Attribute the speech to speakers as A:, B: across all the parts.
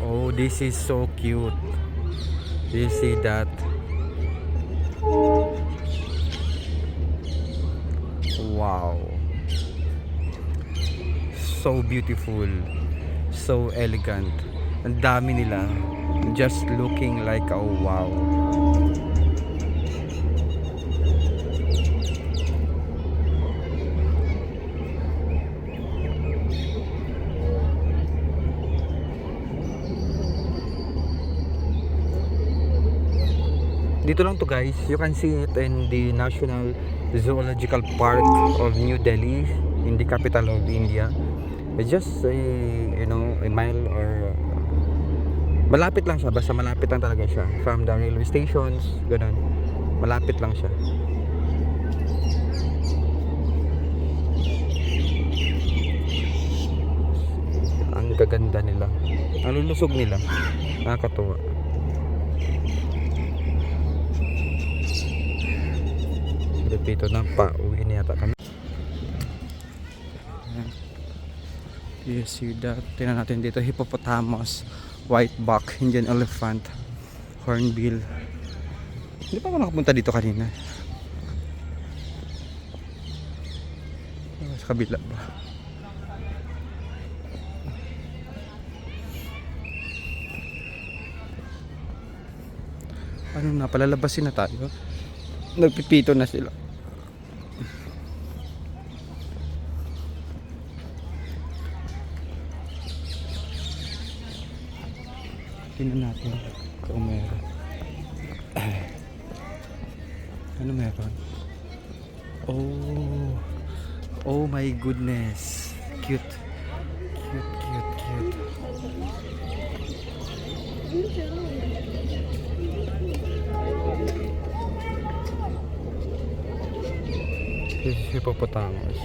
A: Oh, this is so cute. Do you see that? Wow. So beautiful. So elegant. Ang dami nila. Just looking like a wow. Dito lang to guys, you can see it in the National Zoological Park of New Delhi, in the capital of India. It's just a mile or malapit lang siya, basta malapit lang talaga siya from the railway stations, ganun. Malapit lang siya. Ang gaganda nila. Ang lulusog nila. Nakakatuwa. Dito na pa-uwi na yata kami. You see that? Tingnan natin dito, hippopotamus, whiteback, Indian elephant, hornbill. Hindi pa ako nakapunta dito kanina. Sa kabila ba? Ano na, palalabasin na tayo. Nagpipito na sila. Tingnan natin kung meron. Ano meron? Oh my goodness. Cute. This is hippopotamus.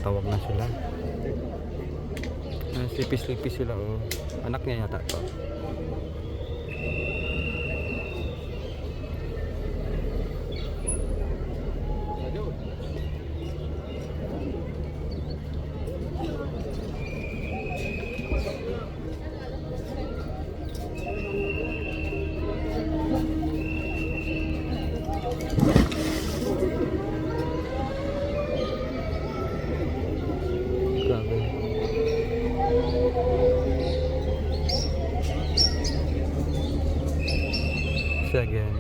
A: Tawag na sila. Sleepy sila. Oh. Anak niya yata to. Again.